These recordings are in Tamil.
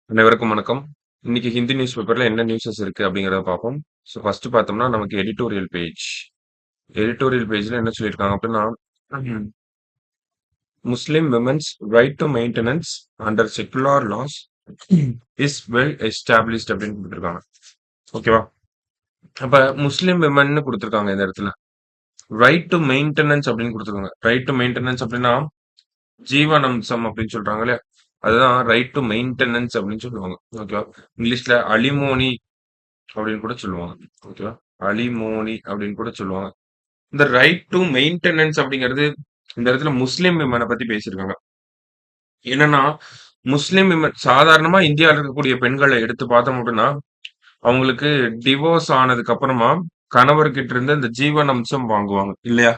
அனைவருக்கும் வணக்கம். இன்னைக்கு ஹிந்தி நியூஸ் பேப்பர்ல என்ன நியூஸஸ் இருக்கு அப்படிங்கிறத பார்ப்போம். ஸோ ஃபர்ஸ்ட் பார்த்தோம்னா நமக்கு எடிட்டோரியல் பேஜ். எடிட்டோரியல் பேஜ்ல என்ன சொல்லியிருக்காங்க அப்படின்னா, Muslim women's right to maintenance under secular laws is well established அப்படின்னு கொடுத்துருக்காங்க. ஓகேவா? அப்ப முஸ்லிம் விமன்னு கொடுத்துருக்காங்க இந்த இடத்துல. ரைட் டு மெயின்டெனன்ஸ் அப்படின்னு கொடுத்துருக்காங்க. ரைட் டு மெயின்டெனன்ஸ் அப்படின்னா ஜீவனம்சம் அப்படின்னு சொல்றாங்க இல்லையா? அதுதான் ரைட் டு மெயின்டெனன்ஸ் அப்படின்னு சொல்லுவாங்க. ஓகேவா? இங்கிலீஷ்ல அலிமோனி அப்படின்னு கூட சொல்லுவாங்க. ஓகேவா? அலிமோனி அப்படின்னு கூட சொல்லுவாங்க. இந்த ரைட் டு மெயின்டெனன்ஸ் அப்படிங்கிறது இந்த இடத்துல முஸ்லிம் விமனை பத்தி பேசியிருக்காங்க. என்னன்னா, முஸ்லிம் விமன் சாதாரணமா இந்தியால இருக்கக்கூடிய பெண்களை எடுத்து பார்த்தோம் அப்படின்னா, அவங்களுக்கு டிவோர்ஸ் ஆனதுக்கு அப்புறமா கணவர்கிட்ட இருந்து இந்த ஜீவன் அம்சம் வாங்குவாங்க இல்லையா?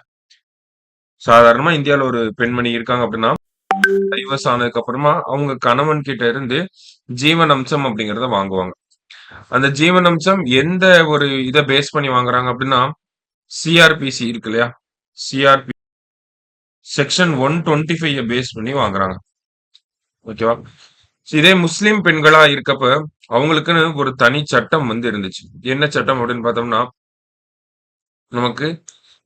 சாதாரணமா இந்தியால ஒரு பெண்மணி இருக்காங்க அப்படின்னா, டைவர்ஸ் ஆனதுக்கு அப்புறமா அவங்க கணவன் கிட்ட இருந்து ஜீவன் அம்சம் அப்படிங்கிறத வாங்குவாங்க. அந்த ஜீவன் அம்சம் எந்த ஒரு இத பேஸ் பண்ணி வாங்குறாங்க அப்படின்னா, சிஆர்பிசி இருக்கு இல்லையா? சிஆர்பி செக்ஷன் 125 பேஸ் பண்ணி வாங்குறாங்க. ஓகேவா? இதே முஸ்லிம் பெண்களா இருக்கப்ப, அவங்களுக்குன்னு ஒரு தனி சட்டம் இருந்துச்சு. என்ன சட்டம் அப்படின்னு பார்த்தோம்னா, நமக்கு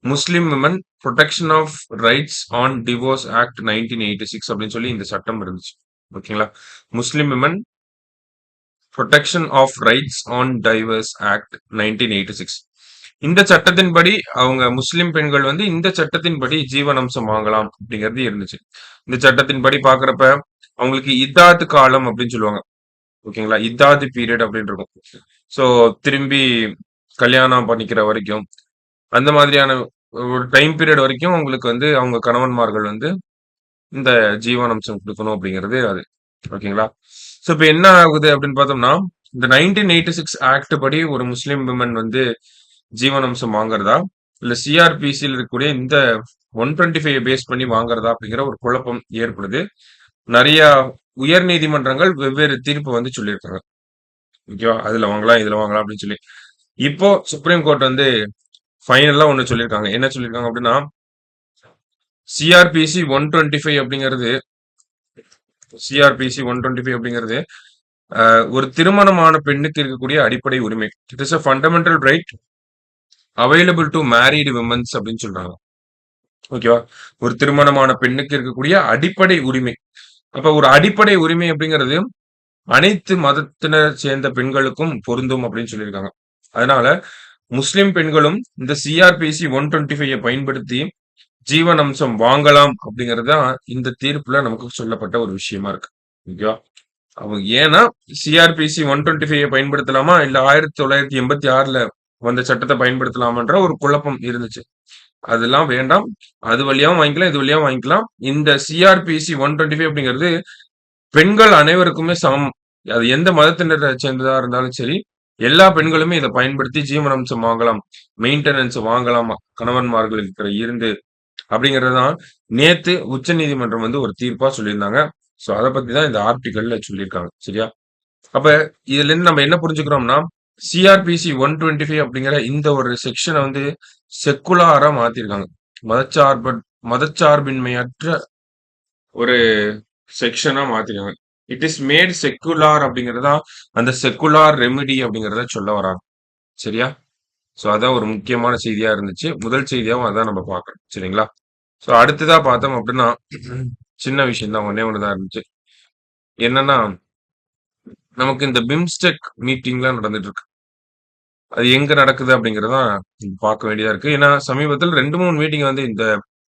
Muslim women protection of rights on divorce act 1986 அப்படின்னு சொல்லி இந்த சட்டம் இருந்துச்சு. ஓகேங்களா? Muslim women protection of rights on divorce act 1986. இந்த சட்டத்தின்படி அவங்க முஸ்லிம் பெண்கள் இந்த சட்டத்தின்படி ஜீவனாம்சம் வாங்கலாம் அப்படிங்கிறது இருந்துச்சு. இந்த சட்டத்தின்படி பாக்குறப்ப அவங்களுக்கு இத்தாத்து காலம் அப்படின்னு சொல்லுவாங்க. ஓகேங்களா? இத்தாத்து பீரியட் அப்படின்னு இருக்கும். சோ திரும்பி கல்யாணம் பண்ணிக்கிற வரைக்கும் அந்த மாதிரியான ஒரு டைம் பீரியட் வரைக்கும் உங்களுக்கு அவங்க கணவன்மார்கள் இந்த ஜீவனாம்சம் கொடுக்கணும் அப்படிங்கிறது அது. ஓகேங்களா? சோ இப்ப என்ன ஆகுது அப்படின்னு பார்த்தோம்னா, இந்த 1986 ஆக்ட் படி ஒரு முஸ்லிம் விமன் ஜீவனாம்சம் வாங்குறதா? இல்ல சிஆர்பிசியில் இருக்கக்கூடிய இந்த 125 பேஸ் பண்ணி வாங்குறதா? அப்படிங்கிற ஒரு குழப்பம் ஏற்படுது. நெறைய உயர் நீதிமன்றங்கள் வெவ்வேறு தீர்ப்பு சொல்லியிருக்காங்க. ஓகேவா? அதுல வாங்கலாம், இதுல வாங்கலாம் அப்படின்னு சொல்லி. இப்போ சுப்ரீம் கோர்ட் ஃபைனலா ஒண்ணு சொல்லியிருக்காங்க. என்ன சொல்லியிருக்காங்க அப்படின்னா, சிஆர்பிசி 125 அப்படிங்கிறது சிஆர்பிசி 125 அப்படிங்கிறது ஒரு திருமணமான பெண்ணுக்கு இருக்கக்கூடிய அடிப்படை உரிமை. It is a fundamental right available to married women's அப்படின்னு சொல்றாங்க. ஓகேவா? ஒரு திருமணமான பெண்ணுக்கு இருக்கக்கூடிய அடிப்படை உரிமை. அப்ப ஒரு அடிப்படை உரிமை அப்படிங்கிறது அனைத்து மதத்தினர் சேர்ந்த பெண்களுக்கும் பொருந்தும் அப்படின்னு சொல்லியிருக்காங்க. அதனால முஸ்லிம் பெண்களும் இந்த சிஆர்பிசி 125 பயன்படுத்தி ஜீவன் அம்சம் வாங்கலாம் அப்படிங்கிறது தான் இந்த தீர்ப்புல நமக்கு சொல்லப்பட்ட ஒரு விஷயமா இருக்கு. ஓகேவா? அவங்க ஏன்னா சிஆர்பிசி 125 பயன்படுத்தலாமா இல்ல 1986ல வந்த சட்டத்தை பயன்படுத்தலாமான்ற ஒரு குழப்பம் இருந்துச்சு. அதெல்லாம் வேண்டாம். அது வழியாவும் வாங்கிக்கலாம், இது வழியாவும் வாங்கிக்கலாம். இந்த சிஆர்பிசி 125 அப்படிங்கிறது பெண்கள் அனைவருக்குமே சமம். அது எந்த மதத்தினரை சேர்ந்ததா இருந்தாலும் சரி, எல்லா பெண்களுமே இத பயன்படுத்தி ஜீவனாம்சம் வாங்கலாம். மெயின்டெனன்ஸ் வாங்கலாம். கணவன்மார்களுக்கு இருந்து அப்படிங்கிறது தான் நேத்து உச்சநீதிமன்றம் ஒரு தீர்ப்பா சொல்லியிருந்தாங்க. சோ அத பத்தி தான் இந்த ஆர்டிகல்ல சொல்லியிருக்காங்க. சரியா? அப்ப இதிலிருந்து நம்ம என்ன புரிஞ்சுக்கிறோம்னா, சிஆர்பிசி 125 அப்படிங்கிற இந்த ஒரு செக்ஷன செக்குலாரா மாத்திருக்காங்க. மதச்சார்பற் மதச்சார்பின்மையற்ற ஒரு செக்ஷனா மாத்திருக்காங்க. இட் இஸ் மேட் செக்குலார் அப்படிங்கிறது தான் அந்த செக்குலார் ரெமிடி அப்படிங்கிறத சொல்ல வராங்க. சரியா? சோ அதான் ஒரு முக்கியமான செய்தியா இருந்துச்சு. முதல் செய்தியாவும் அதான் நம்ம பார்க்கிறோம். சரிங்களா? சோ அடுத்ததா பார்த்தோம் அப்படின்னா, சின்ன விஷயம் தான். ஒண்ணே ஒண்ணு தான் இருந்துச்சு. என்னன்னா, நமக்கு இந்த பிம்ஸ்டெக் மீட்டிங்லாம் நடந்துட்டு இருக்கு. அது எங்க நடக்குது அப்படிங்கிறத தான் பார்க்க வேண்டியதா இருக்கு. ஏன்னா சமீபத்துல 2, 3 மீட்டிங் இந்த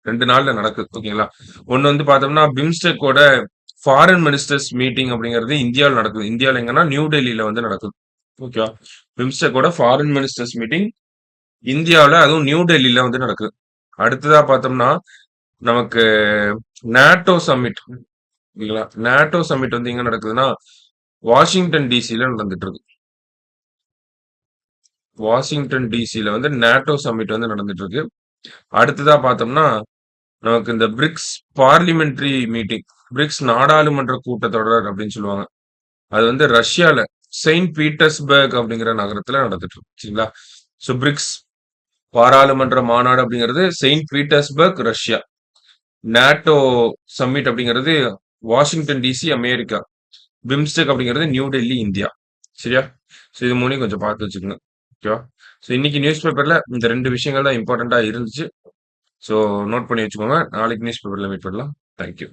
2 நாள்ல நடக்குது. ஓகேங்களா? ஒண்ணு பார்த்தோம்னா பிம்ஸ்டெக்கோட ஃபாரின் மினிஸ்டர்ஸ் மீட்டிங் அப்படிங்கிறது இந்தியால நடக்குது. இந்தியால எங்கன்னா நியூ டெல்லில நடக்குது. ஓகேவா? பிம்ஸ்டெக்கோட ஃபாரின் மினிஸ்டர்ஸ் மீட்டிங் இந்தியாவுல அதுவும் நியூ டெல்லில நடக்குது. அடுத்ததா பார்த்தோம்னா, நமக்கு நாட்டோ சம்மிட் ஓகேங்களா? நாட்டோ சம்மிட் எங்க நடக்குதுன்னா, வாஷிங்டன் டிசில நடந்துட்டு இருக்கு. வாஷிங்டன் டிசில நாட்டோ சம்மிட் நடந்துட்டு இருக்கு. அடுத்ததா பார்த்தோம்னா, நமக்கு இந்த பிரிக்ஸ் பார்லிமென்டரி மீட்டிங், பிரிக்ஸ் நாடாளுமன்ற கூட்டத்தொடர் அப்படின்னு சொல்லுவாங்க. அது ரஷ்யால செயின்ட் பீட்டர்ஸ்பர்க் அப்படிங்கிற நகரத்துல நடந்துட்டு இருக்கு. சரிங்களா? சோ பிரிக்ஸ் பாராளுமன்ற மாநாடு அப்படிங்கிறது Saint Petersburg, Russia. NATO summit அப்படிங்கிறது வாஷிங்டன் டிசி, அமெரிக்கா. பிம்ஸ்டெக் அப்படிங்கிறது நியூ டெல்லி, இந்தியா. சரியா? ஸோ இது 3யும் கொஞ்சம் பார்த்து வச்சுக்கங்க. ஓகேவா? ஸோ இன்னைக்கு நியூஸ் பேப்பர்ல இந்த 2 விஷயங்கள் தான் இம்பார்ட்டன்ட்டா இருந்துச்சு. ஸோ நோட் பண்ணி வச்சுக்கோங்க. நாளைக்கு நியூஸ் பேப்பர்ல மீட் பண்ணலாம். Thank you.